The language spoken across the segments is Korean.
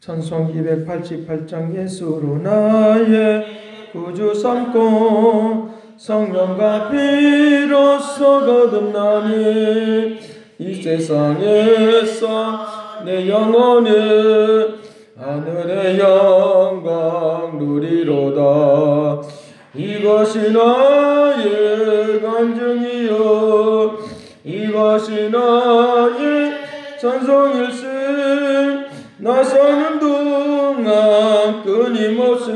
찬송 288장 예수로 나의 구주 삼고 성령과 피로써 거듭나니 이 세상에서 내 영혼은 하늘의 영광 누리로다. 이것이 나의 간증이요 이것이 나의 찬송일세. 나 사는 동안 끊임없이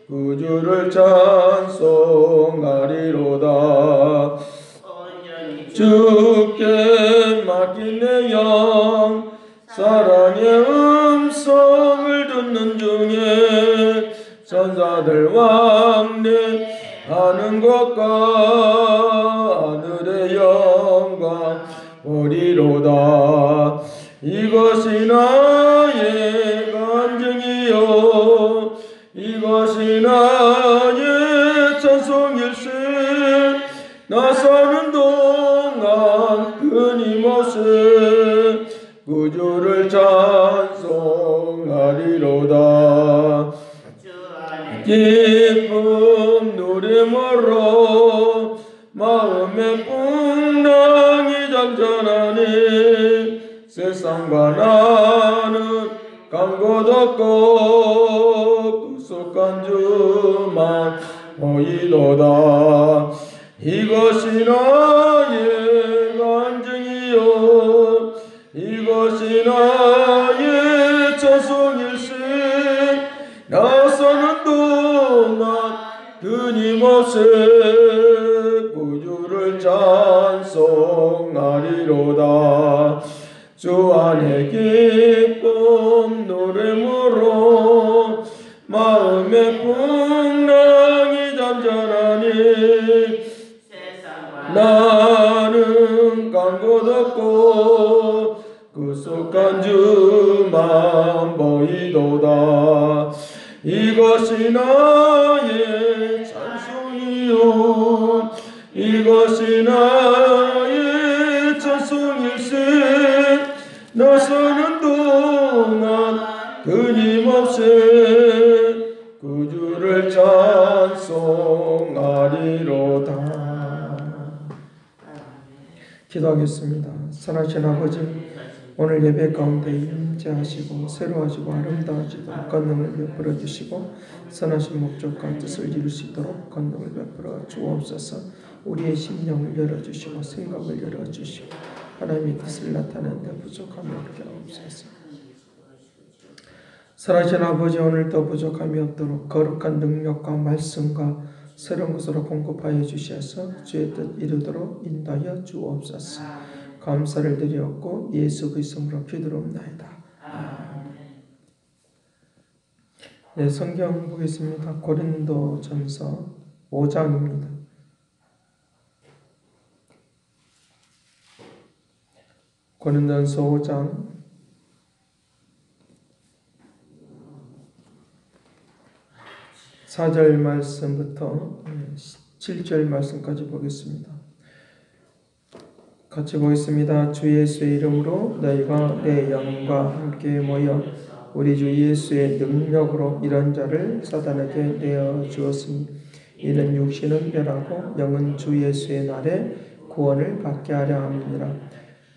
구주를 찬송하리로다. 주께 맡긴 내 영 사랑의 음성을 듣는 중에 천사들 왕래하는 것과 하늘의 영광 보리로다. 이것이 나의 간증이요 이것이 나의 찬송일세. 나 사는 동안 끊임없이 구주를 찬송하리로다. 기쁨 노래모로 마음의 풍랑이 잠잠하니 세상과 나는 간 곳 없고 구속한 주만 보이도다. 이것이 나의 간증이요 이것이 나의 찬송일세. 나 사는 동안 끊임없이 구주를 찬송하리로다. 주 안에 기쁨 노래모로 마음의 풍랑이 잠잠하니 나는 간 곳 없고 구속한 주만 보이도다. 이것이 나의 찬송이요 이것이 나의 찬송일세. 나 사는 동안 끊임없이 구주를 찬송하리로다. 기도하겠습니다. 선하신 아버지, 오늘 예배 가운데 임재하시고 새로워지고 아름다워지도록 권능을 베풀어 주시고 선하신 목적과 뜻을 이룰 수 있도록 권능을 베풀어 주옵소서. 우리의 심령을 열어주시고 생각을 열어주시고 하나님의 뜻을 나타내는데 부족함이 없게 하옵소서. 선하신 아버지, 오늘도 부족함이 없도록 거룩한 능력과 말씀과 새로운 것으로 공급하여 주셔서 주의 뜻 이루도록 인도하여 주옵소서. 감사를 드리옵고 예수 그리스도로 기도합나이다. 네, 성경 보겠습니다. 고린도전서 5장입니다. 고린도전서 5장 4절 말씀부터 7절 말씀까지 보겠습니다. 같이 보겠습니다. 주 예수의 이름으로 너희가 내 영과 함께 모여 우리 주 예수의 능력으로 이런 자를 사단에게 내어 주었으니 이는 육신은 멸하고 영은 주 예수의 날에 구원을 받게 하려 함이니라.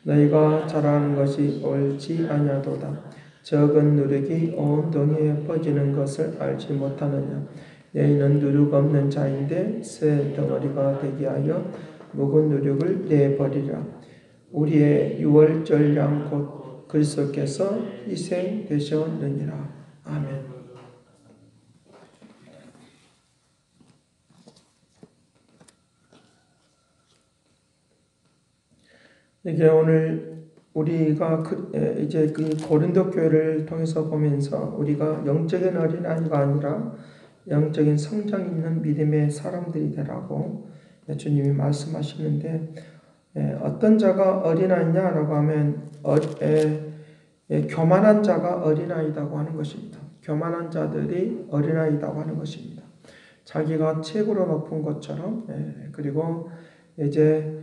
너희가 자랑하는 것이 옳지 아니하도다. 적은 누룩이 온 동이에 퍼지는 것을 알지 못하느냐. 너희는 누룩 없는 자인데 새 덩어리가 되게 하여 묵은 누룩을 내버리라. 우리의 유월절 양 곧 그리스도께서 희생되셨느니라. 아멘. 이게 오늘 우리가 이제 그 고린도 교회를 통해서 보면서 우리가 영적인 어린아이가 아니라 영적인 성장 있는 믿음의 사람들이 되라고 주님이 말씀하시는데, 어떤 자가 어린아이냐라고 하면 교만한 자가 어린아이라고 하는 것입니다. 교만한 자들이 어린아이라고 하는 것입니다. 자기가 최고로 높은 것처럼, 그리고 이제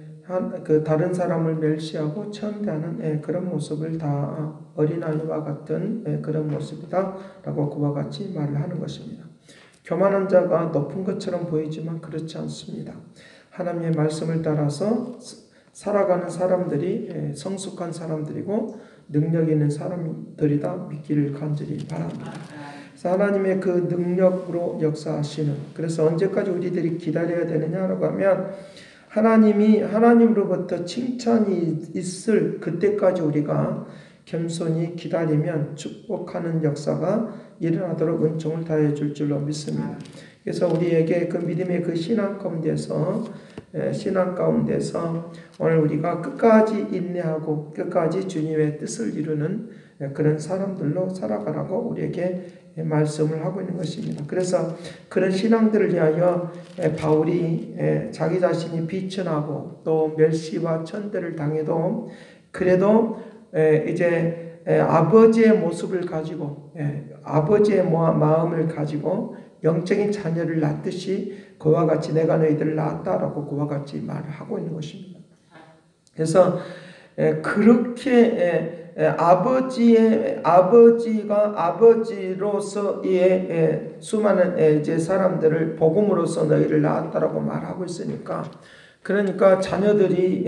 그 다른 사람을 멸시하고 천대하는 그런 모습을 다 어린아이와 같은 그런 모습이다라고 그와 같이 말을 하는 것입니다. 교만한 자가 높은 것처럼 보이지만 그렇지 않습니다. 하나님의 말씀을 따라서 살아가는 사람들이 성숙한 사람들이고 능력 있는 사람들이다 믿기를 간절히 바랍니다. 하나님의 그 능력으로 역사하시는, 그래서 언제까지 우리들이 기다려야 되느냐라고 하면 하나님으로부터 칭찬이 있을 그때까지 우리가 겸손히 기다리면 축복하는 역사가 일어나도록 은총을 다해 줄 줄로 믿습니다. 그래서 우리에게 그 믿음의 그 신앙 가운데서 오늘 우리가 끝까지 인내하고 끝까지 주님의 뜻을 이루는 그런 사람들로 살아가라고 우리에게 말씀을 하고 있는 것입니다. 그래서 그런 신앙들을 위하여 바울이 자기 자신이 비천하고 또 멸시와 천대를 당해도 그래도 이제 아버지의 모습을 가지고 아버지의 마음을 가지고 영적인 자녀를 낳듯이 그와 같이 내가 너희들을 낳았다라고 그와 같이 말을 하고 있는 것입니다. 그래서 그렇게 아버지로서의 수많은 이제 사람들을 복음으로서 너희를 낳았다라고 말하고 있으니까, 그러니까 자녀들이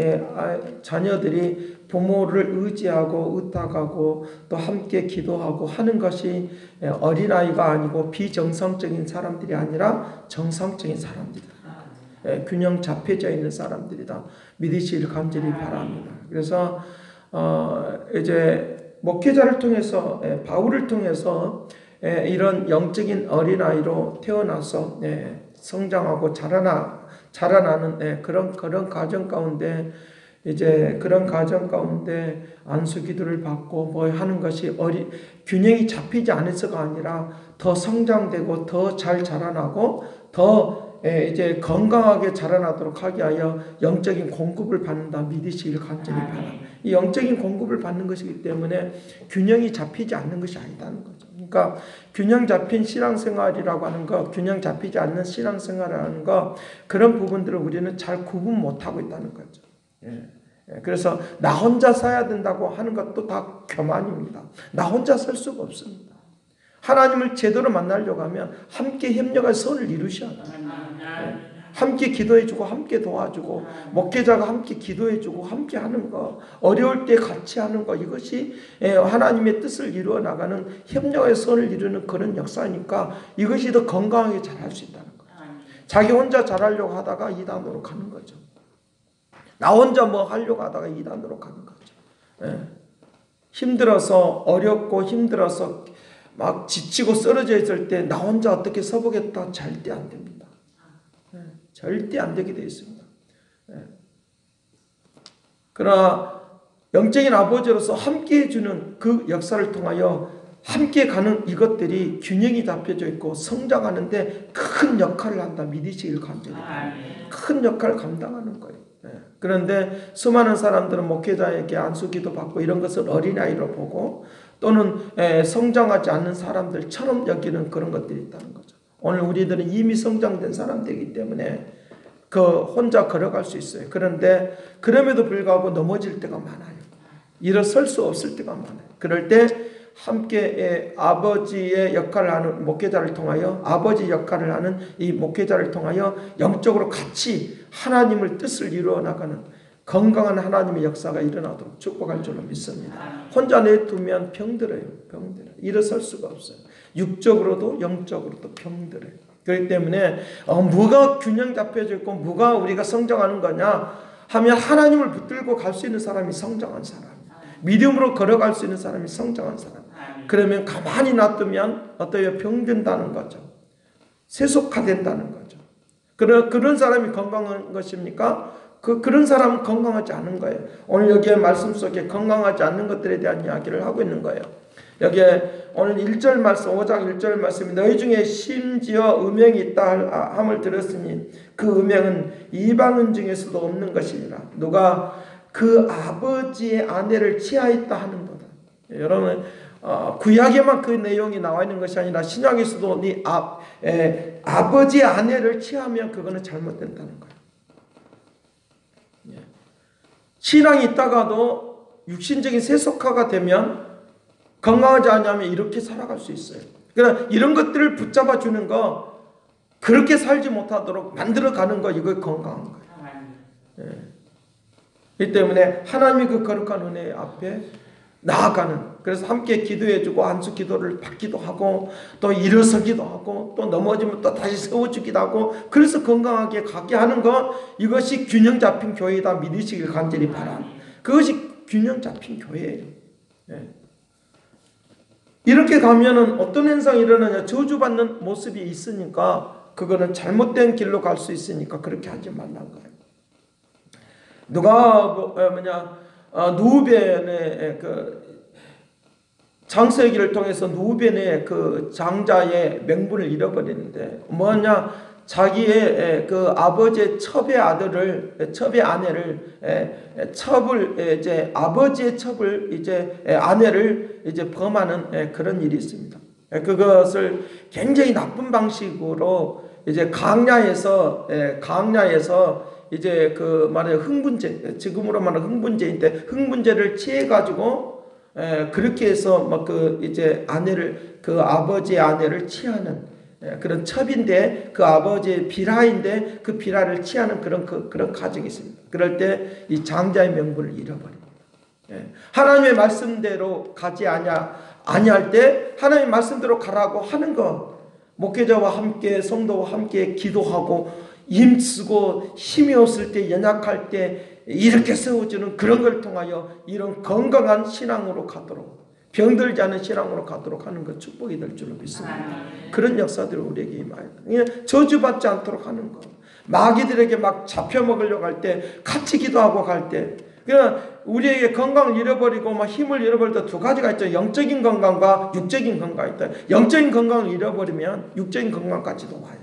부모를 의지하고 의탁하고 또 함께 기도하고 하는 것이 어린아이가 아니고 비정상적인 사람들이 아니라 정상적인 사람들이다. 균형 잡혀져 있는 사람들이다. 믿으시길 간절히 바랍니다. 그래서 이제 목회자를 통해서 바울을 통해서 이런 영적인 어린아이로 태어나서 성장하고 자라나는 그런 가정 가운데 이제 그런 가정 가운데 안수 기도를 받고 뭐 하는 것이 균형이 잡히지 않아서가 아니라 더 성장되고 더 잘 자라나고 더 이제 건강하게 자라나도록 하게 하여 영적인 공급을 받는다 믿으시길 간절히 바랍니다. 이 영적인 공급을 받는 것이기 때문에 균형이 잡히지 않는 것이 아니다는 거죠. 그러니까 균형 잡힌 신앙생활이라고 하는 것, 균형 잡히지 않는 신앙생활이라는 것, 그런 부분들을 우리는 잘 구분 못하고 있다는 거죠. 그래서 나 혼자 살아야 된다고 하는 것도 다 교만입니다. 나 혼자 살 수가 없습니다. 하나님을 제대로 만나려고 하면 함께 협력할 선을 이루셔야 돼요. 함께 기도해주고 함께 도와주고 목회자가 함께 기도해주고 함께 하는 거, 어려울 때 같이 하는 거, 이것이 하나님의 뜻을 이루어 나가는 협력의 선을 이루는 그런 역사니까 이것이 더 건강하게 잘할 수 있다는 거죠. 자기 혼자 잘하려고 하다가 이단으로 가는 거죠. 나 혼자 뭐 하려고 하다가 이단으로 가는 거죠. 힘들어서 어렵고 힘들어서 막 지치고 쓰러져 있을 때 나 혼자 어떻게 서보겠다, 절대 안 됩니다. 절대 안 되게 되어 있습니다. 그러나 영적인 아버지로서 함께 해주는 그 역사를 통하여 함께 가는 이것들이 균형이 잡혀져 있고 성장하는데 큰 역할을 한다 믿으시길 간절히 큰 역할을 감당하는 거예요. 그런데 수많은 사람들은 목회자에게 안수기도 받고 이런 것을 어린아이로 보고 또는 성장하지 않는 사람들처럼 여기는 그런 것들이 있다는 거죠. 오늘 우리들은 이미 성장된 사람들이기 때문에 혼자 걸어갈 수 있어요. 그런데 그럼에도 불구하고 넘어질 때가 많아요. 일어설 수 없을 때가 많아요. 그럴 때 함께 아버지의 역할을 하는 목회자를 통하여 아버지 역할을 하는 이 목회자를 통하여 영적으로 같이 하나님을 뜻을 이루어 나가는 건강한 하나님의 역사가 일어나도록 축복할 줄로 믿습니다. 혼자 내두면 병들어요. 일어설 수가 없어요. 육적으로도 영적으로도 병들어요. 그렇기 때문에 뭐가 균형 잡혀져 있고 뭐가 우리가 성장하는 거냐 하면 하나님을 붙들고 갈 수 있는 사람이 성장한 사람, 믿음으로 걸어갈 수 있는 사람이 성장한 사람. 그러면 가만히 놔두면 어때요? 병든다는 거죠. 세속화된다는 거죠. 그런 사람이 건강한 것입니까? 그런 사람은 건강하지 않은 거예요. 오늘 여기에 말씀 속에 건강하지 않는 것들에 대한 이야기를 하고 있는 거예요. 여기에 오늘 1절 말씀, 5장 1절 말씀이 너희 중에 심지어 음행이 있다 함을 들었으니 그 음행은 이방인 중에서도 없는 것이니라. 누가 그 아버지의 아내를 취하였다 하는도다. 여러분 구약에만 그 내용이 나와 있는 것이 아니라 신약에서도 아버지의 아내를 취하면 그거는 잘못된다는 거예요. 신앙이 있다가도 육신적인 세속화가 되면 건강하지 않으면 이렇게 살아갈 수 있어요. 그러나 이런 것들을 붙잡아 주는 거, 그렇게 살지 못하도록 만들어가는 거, 이거 건강한 거예요. 이 때문에 하나님의 그 거룩한 은혜 앞에 나아가는, 그래서 함께 기도해주고 안수 기도를 받기도 하고 또 일어서기도 하고 또 넘어지면 또 다시 세워주기도 하고, 그래서 건강하게 가게 하는 것, 이것이 균형 잡힌 교회다 믿으시길 간절히 바랍니다. 그것이 균형 잡힌 교회예요. 이렇게 가면은 어떤 현상이 일어나냐, 저주받는 모습이 있으니까 그거는 잘못된 길로 갈 수 있으니까 그렇게 하지 말라는 거예요. 누가 누벤의 그 장세기를 통해서 누벤의 그 장자의 명분을 잃어버리는데 뭐냐, 자기의 그 아버지의 첩의 아들을, 첩의 아내를, 첩을 이제 아버지의 첩을 이제 아내를 이제 범하는 그런 일이 있습니다. 그것을 굉장히 나쁜 방식으로 이제 강야에서 이제 그 말해 흥분죄, 지금으로 말하는 흥분죄인데, 흥분죄를 취해 가지고 그렇게 해서 막 그 이제 아내를, 그 아버지의 아내를 취하는 그런 첩인데, 그 아버지의 비라인데 그 비라를 취하는 그런 가정이 있습니다. 그럴 때 이 장자의 명분을 잃어버립니다. 하나님의 말씀대로 가지 아니할 때 하나님의 말씀대로 가라고 하는 것, 목회자와 함께 성도와 함께 기도하고 힘쓰고 힘이 없을 때, 연약할 때 이렇게 세워주는 그런 걸 통하여 이런 건강한 신앙으로 가도록, 병들지 않은 신앙으로 가도록 하는 것, 축복이 될 줄로 믿습니다. 그런 역사들을 우리에게 임하여 저주받지 않도록 하는 것, 마귀들에게 막 잡혀먹으려고 할 때 같이 기도하고 갈 때, 그냥 우리에게 건강을 잃어버리고 막 힘을 잃어버릴 때 두 가지가 있죠. 영적인 건강과 육적인 건강이 있다. 영적인 건강을 잃어버리면 육적인 건강까지도 와요.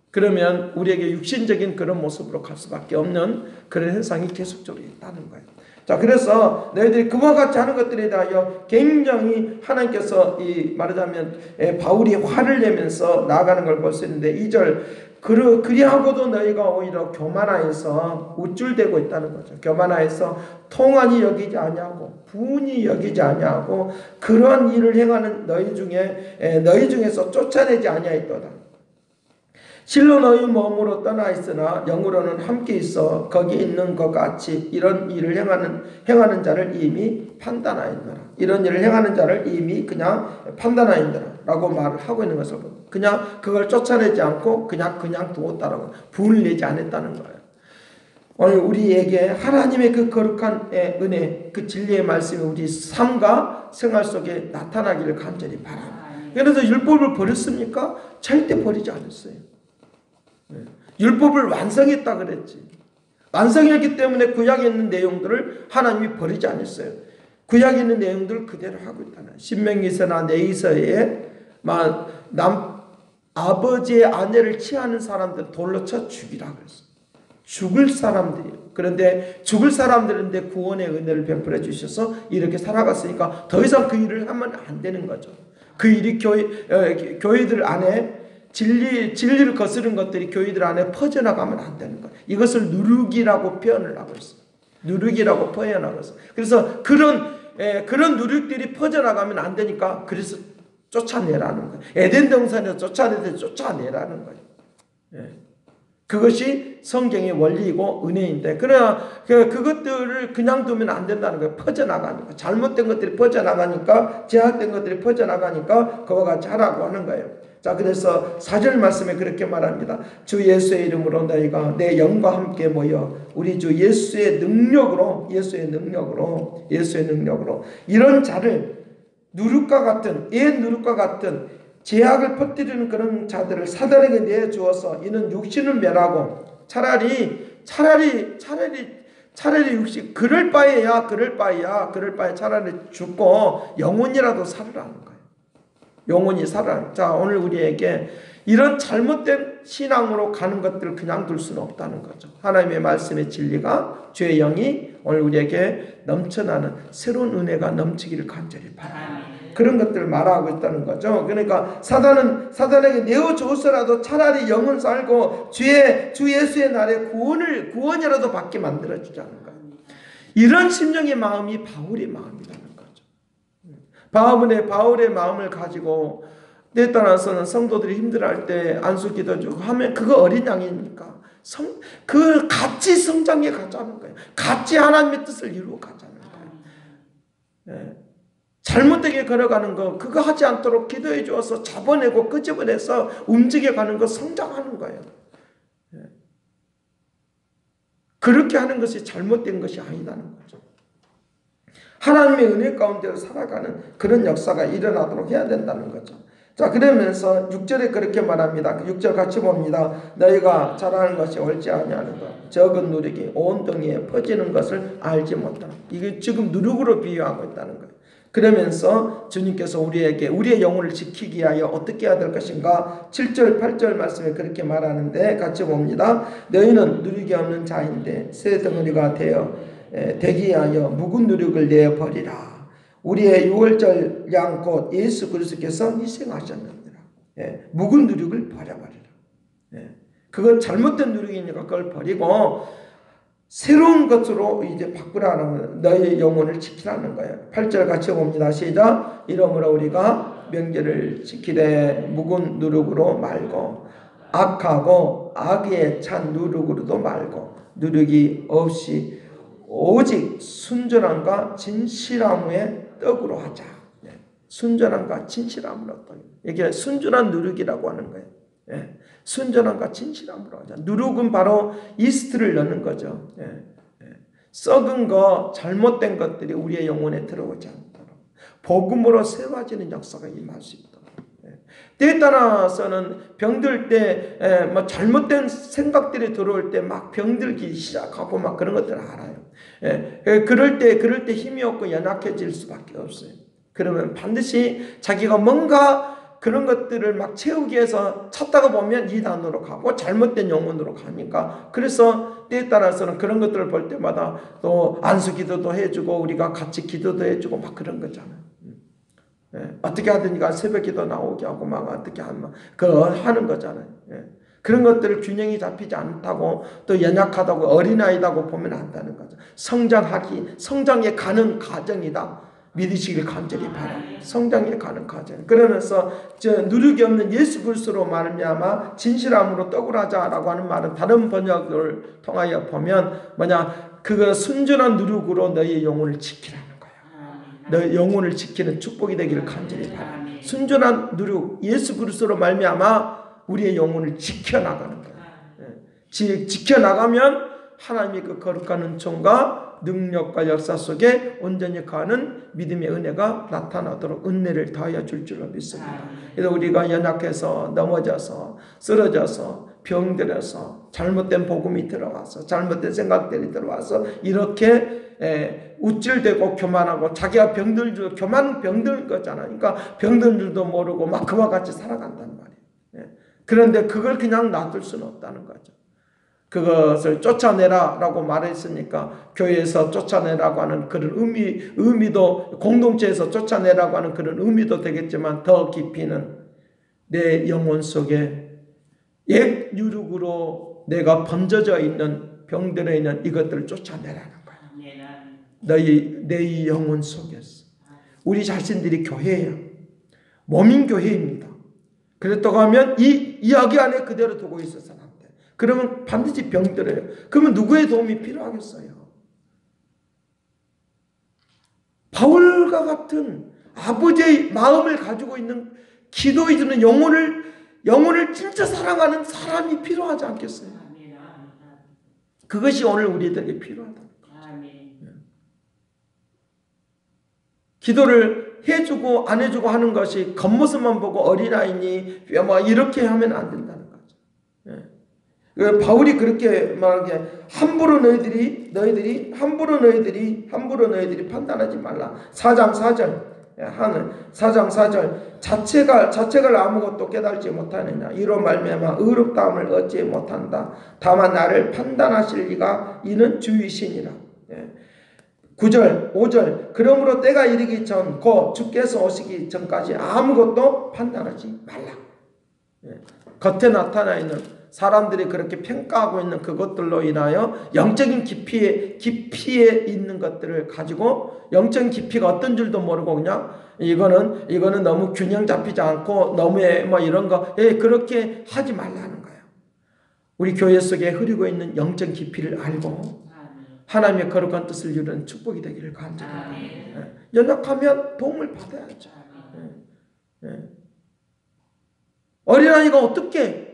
그러면 우리에게 육신적인 그런 모습으로 갈 수밖에 없는 그런 현상이 계속적으로 있다는 거예요. 자, 그래서 너희들이 그와 같이 하는 것들에 대하여 굉장히 하나님께서 이 말하자면 바울이 화를 내면서 나아가는 걸 볼 수 있는데, 2절, 그리하고도 너희가 오히려 교만하여서 우쭐대고 있다는 거죠. 교만하여서 통한이 여기지 아니하고 분이 여기지 아니하고 그러한 일을 행하는 너희 중에서 쫓아내지 아니하였도다. 실로 너희 몸으로 떠나 있으나 영으로는 함께 있어 거기 있는 것 같이 이런 일을 행하는 자를 이미 판단하였노라. 이런 일을 행하는 자를 이미 그냥 판단하였노라 라고 말을 하고 있는 것을 보고, 그냥 그걸 쫓아내지 않고 그냥 두었다라고, 분을 내지 않았다는 거예요. 오늘 우리에게 하나님의 그 거룩한 은혜, 그 진리의 말씀이 우리 삶과 생활 속에 나타나기를 간절히 바랍니다. 그래서 율법을 버렸습니까? 절대 버리지 않았어요. 율법을 완성했다 그랬지. 완성했기 때문에 구약에 있는 내용들을 하나님이 버리지 않았어요. 구약에 있는 내용들을 그대로 하고 있다는. 신명기서나 내이서에 아버지의 아내를 취하는 사람들 돌로 쳐 죽이라 그랬어요. 죽을 사람들이에요. 그런데 죽을 사람들인데 구원의 은혜를 베풀어 주셔서 이렇게 살아갔으니까 더 이상 그 일을 하면 안 되는 거죠. 그 일이 교회들 안에 진리를 거스른 것들이 교회들 안에 퍼져나가면 안 되는 거예요. 이것을 누룩이라고 표현을 하고 있어요. 누룩이라고 표현하고 있어요. 그래서 그런 누룩들이 퍼져나가면 안 되니까 그래서 쫓아내라는 거예요. 에덴 동산에서 쫓아내라는 거예요. 그것이 성경의 원리이고 은혜인데, 그러나 그것들을 그냥 두면 안 된다는 거예요. 퍼져나가니까, 잘못된 것들이 퍼져나가니까, 제약된 것들이 퍼져나가니까 그와 같이 하라고 하는 거예요. 자, 그래서 4절 말씀에 그렇게 말합니다. 주 예수의 이름으로 너희가 내 영과 함께 모여 우리 주 예수의 능력으로 이런 자를 누룩과 같은, 옛 누룩과 같은 제약을 퍼뜨리는 그런 자들을 사단에게 내주어서 이는 육신을 멸하고 차라리 육신, 그럴 바에야 차라리 죽고 영혼이라도 살으라는 거예요. 영혼이 살아. 자, 오늘 우리에게 이런 잘못된 신앙으로 가는 것들을 그냥 둘 수는 없다는 거죠. 하나님의 말씀의 진리가 죄의 영이 오늘 우리에게 넘쳐나는 새로운 은혜가 넘치기를 간절히 바랍니다. 그런 것들을 말하고 있다는 거죠. 그러니까 사단에게 내어주어서라도 차라리 영은 살고 주 예수의 날에 구원이라도 받게 만들어주자는 거예요. 이런 심령의 마음이 바울의 마음이라는 거죠. 바울의 마음을 가지고 때에 따라서는 성도들이 힘들어할 때 안수 기도해주고 하면 그거 어린 양이니까 그 같이 성장해 가자는 거예요. 같이 하나님의 뜻을 이루어 가자는 거예요. 예. 잘못되게 걸어가는 거 그거 하지 않도록 기도해 주어서 잡아내고 끄집어내서 움직여가는 거 성장하는 거예요. 예. 그렇게 하는 것이 잘못된 것이 아니라는 거죠. 하나님의 은혜 가운데 살아가는 그런 역사가 일어나도록 해야 된다는 거죠. 자, 그러면서 6절에 그렇게 말합니다. 6절 같이 봅니다. 너희가 잘하는 것이 옳지 아니하는 것, 적은 누룩이 온 등에 퍼지는 것을 알지 못하는. 이게 지금 누룩으로 비유하고 있다는 거예요. 그러면서 주님께서 우리에게 우리의 영혼을 지키기 위하여 어떻게 해야 될 것인가? 7절 8절 말씀에 그렇게 말하는데 같이 봅니다. 너희는 누룩이 없는 자인데 새 덩어리가 되기 위하여 묵은 누룩을 내어버리라. 우리의 유월절 양 곧 예수 그리스도께서 희생하셨느니라. 예, 묵은 누룩을 버려버리라. 예, 그건 잘못된 누룩이니까 그걸 버리고 새로운 것으로 이제 바꾸라는 너의 영혼을 지키라는 거예요. 8절 같이 봅니다. 시작. 이러므로 우리가 명제를 지키되 묵은 누룩으로 말고 악하고 악에 찬 누룩으로도 말고 누룩이 없이 오직 순전함과 진실함의 떡으로 하자. 순전함과 진실함으로 떡. 이게 순전한 누룩이라고 하는 거예요. 예. 순전함과 진실함으로 하자. 누룩은 바로 이스트를 넣는 거죠. 예. 예. 썩은 거, 잘못된 것들이 우리의 영혼에 들어오지 않도록 복음으로 세워지는 역사가 임할 수 있도록. 예. 때에 따라서는 병들 때 뭐 잘못된 생각들이 들어올 때 막 병들기 시작하고 막 그런 것들을 알아요. 예. 그럴 때 힘이 없고 연약해질 수밖에 없어요. 그러면 반드시 자기가 뭔가 그런 것들을 막 채우기 위해서 찾다가 보면 이단으로 가고 잘못된 영혼으로 가니까 그래서 때에 따라서는 그런 것들을 볼 때마다 또 안수 기도도 해주고 우리가 같이 기도도 해주고 막 그런 거잖아요. 예. 어떻게 하든가 새벽 기도 나오게 하고 막 어떻게 그거 하는 거잖아요. 예. 그런 것들을 균형이 잡히지 않다고 또 연약하다고 어린아이다고 보면 안 되는 거죠. 성장에 가는 과정이다. 믿으시길 간절히 바랍니다. 성장에 가는 과정. 그러면서 누룩이 없는 예수 그리스도로 말미암아 진실함으로 떡을 하자라고 하는 말은 다른 번역을 통하여 보면 그거 순전한 누룩으로 너희의 영혼을 지키라는 거예요. 너희 영혼을 지키는 축복이 되기를 간절히 바랍니다. 순전한 누룩 예수 그리스도로 말미암아 우리의 영혼을 지켜나가는 거예요. 지켜나가면 하나님의 그 거룩한 은총과 능력과 역사 속에 온전히 가는 믿음의 은혜가 나타나도록 은혜를 더하여 줄 줄로 믿습니다. 그래서 우리가 연약해서 넘어져서 쓰러져서 병들어서 잘못된 복음이 들어와서 잘못된 생각들이 들어와서 이렇게 우쭐대고 교만하고 자기가 병들죠. 교만 병든 거잖아요. 그러니까 병든 줄도 모르고 막 그와 같이 살아간단 말이에요. 그런데 그걸 그냥 놔둘 수는 없다는 거죠. 그것을 쫓아내라라고 말했으니까 교회에서 쫓아내라고 하는 그런 의미도 공동체에서 쫓아내라고 하는 그런 의미도 되겠지만 더 깊이는 내 영혼 속에 옛 유룩으로 내가 번져져 있는 병들어 있는 이것들을 쫓아내라는 거야. 내 영혼 속에서 우리 자신들이 교회예요. 몸인 교회입니다. 그렇다고 하면 이 이야기 안에 그대로 두고 있어서는 안 돼. 그러면 반드시 병들어요. 그러면 누구의 도움이 필요하겠어요? 바울과 같은 아버지의 마음을 가지고 있는 기도해 주는 영혼을 진짜 사랑하는 사람이 필요하지 않겠어요? 그것이 오늘 우리들에게 필요하다. 기도를 해주고 안 해주고 하는 것이 겉모습만 보고 어린아이니 뭐 이렇게 하면 안 된다는 거죠. 바울이 그렇게 말하게 함부로 너희들이 판단하지 말라. 4장 4절 하는 4장 4절 자책을 아무것도 깨달지 못하느냐 이로 말미암아 의롭다함을 얻지 못한다. 다만 나를 판단하실 이가 이는 주이시니라. 9절 5절 그러므로 때가 이르기 전 곧 주께서 오시기 전까지 아무것도 판단하지 말라. 겉에 나타나 있는 사람들이 그렇게 평가하고 있는 그것들로 인하여 영적인 깊이에 있는 것들을 가지고 영적인 깊이가 어떤 줄도 모르고 그냥 이거는 너무 균형 잡히지 않고 너무해 뭐 이런 거 그렇게 하지 말라는 거예요. 우리 교회 속에 흐르고 있는 영적 깊이를 알고 하나님의 거룩한 뜻을 이루는 축복이 되기를 간절합니다. 연약하면 도움을 받아야죠. 어린아이가 어떻게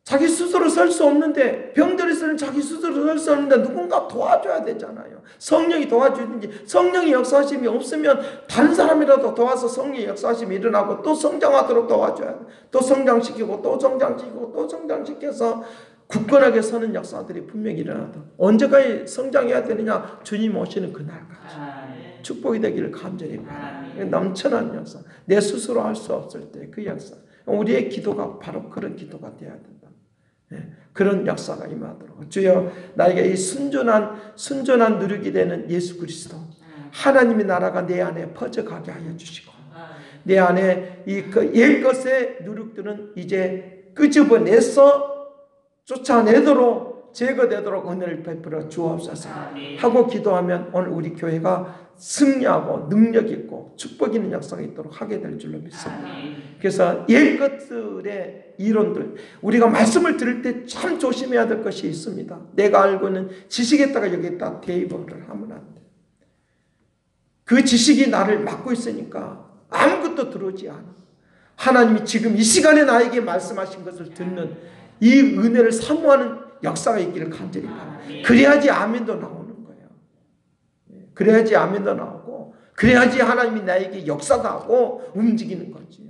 자기 스스로 설 수 없는데 병들어서는 자기 스스로 설 수 없는데 누군가 도와줘야 되잖아요. 성령이 도와주든지 성령의 역사하심이 없으면 다른 사람이라도 도와서 성령의 역사하심이 일어나고 또 성장하도록 도와줘야 돼. 또 성장시키고 또 성장시키고 또 성장시켜서 굳건하게 서는 역사들이 분명히 일어나다. 언제까지 성장해야 되느냐? 주님 오시는 그날까지. 축복이 되기를 간절히 바랍니다. 넘쳐난 역사. 내 스스로 할 수 없을 때 그 역사. 우리의 기도가 바로 그런 기도가 되어야 된다. 그런 역사가 임하도록. 주여 나에게 이 순전한 누룩이 되는 예수 그리스도 하나님의 나라가 내 안에 퍼져가게 하여 주시고 내 안에 그 옛것의 누룩들은 이제 끄집어내서 쫓아내도록 제거되도록 은혜를 베풀어 주옵소서 하고 기도하면 오늘 우리 교회가 승리하고 능력 있고 축복 있는 역사가 있도록 하게 될 줄로 믿습니다. 그래서 옛 것들의 이론들 우리가 말씀을 들을 때 참 조심해야 될 것이 있습니다. 내가 알고 있는 지식에다가 여기다 대입을 하면 안 돼. 그 지식이 나를 막고 있으니까 아무것도 들어오지 않아. 하나님이 지금 이 시간에 나에게 말씀하신 것을 듣는 이 은혜를 사모하는 역사가 있기를 간절히 바랍니다. 그래야지 아멘도 나오는 거예요. 그래야지 아멘도 나오고 그래야지 하나님이 나에게 역사도 하고 움직이는 거지요.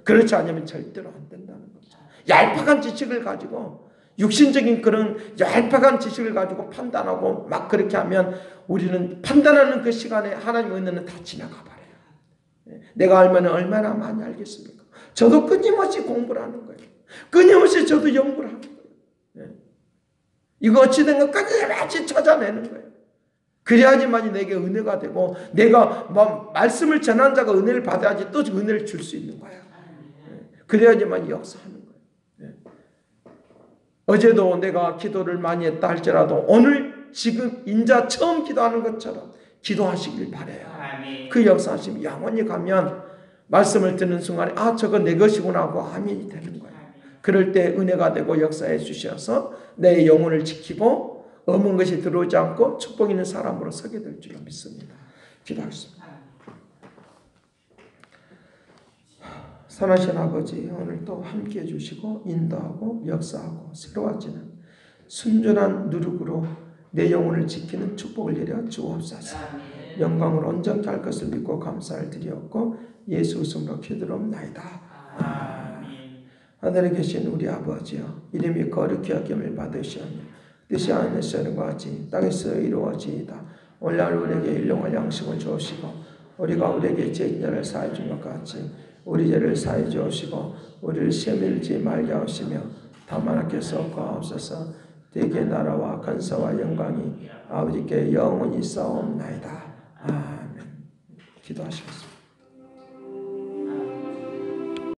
그렇지 않으면 절대로 안 된다는 거죠. 얄팍한 지식을 가지고 육신적인 그런 얄팍한 지식을 가지고 판단하고 막 그렇게 하면 우리는 판단하는 그 시간에 하나님의 은혜는 다 지나가 버려요. 내가 알면 얼마나 많이 알겠습니까? 저도 끊임없이 공부를 하는 거예요. 끊임없이 저도 연구를 하는 거예요. 이거 어찌된 거 끊임없이 찾아내는 거예요. 그래야지만 내게 은혜가 되고 내가 말씀을 전한 자가 은혜를 받아야지 또 은혜를 줄 수 있는 거예요. 그래야지만 역사하는 거예요. 어제도 내가 기도를 많이 했다 할지라도 오늘 지금 인자 처음 기도하는 것처럼 기도하시길 바라요. 그 역사하심이 영원히 가면 말씀을 듣는 순간에 저거 내 것이구나 하고 아멘이 되는 거예요. 그럴 때 은혜가 되고 역사해 주셔서 내 영혼을 지키고 어문 것이 들어오지 않고 축복 있는 사람으로 서게 될 줄 믿습니다. 기도하겠습니다. 선하신 아버지 오늘 또 함께해 주시고 인도하고 역사하고 새로워지는 순전한 누룩으로 내 영혼을 지키는 축복을 내려 주옵소서. 영광을 온전히 할 것을 믿고 감사를 드리었고 예수 이름으로 기도합나이다. 아멘. 하늘에 계신 우리 아버지여 이름이 거룩히 여김을 받으시오며 뜻이 하늘에서 이룬 것 같이 땅에서 이루어지이다. 오늘 우리에게 일용할 양식을 주옵시고 우리가 우리에게 죄인들을 사해 준 것 같이 우리 죄를 사해 주옵시고 우리를 시험에 들지 말게 하시며 다만 하께서 구하옵소서. 대개 나라와 권세와 영광이 아버지께 영원히 싸움나이다. 아멘. 기도하시겠습니다.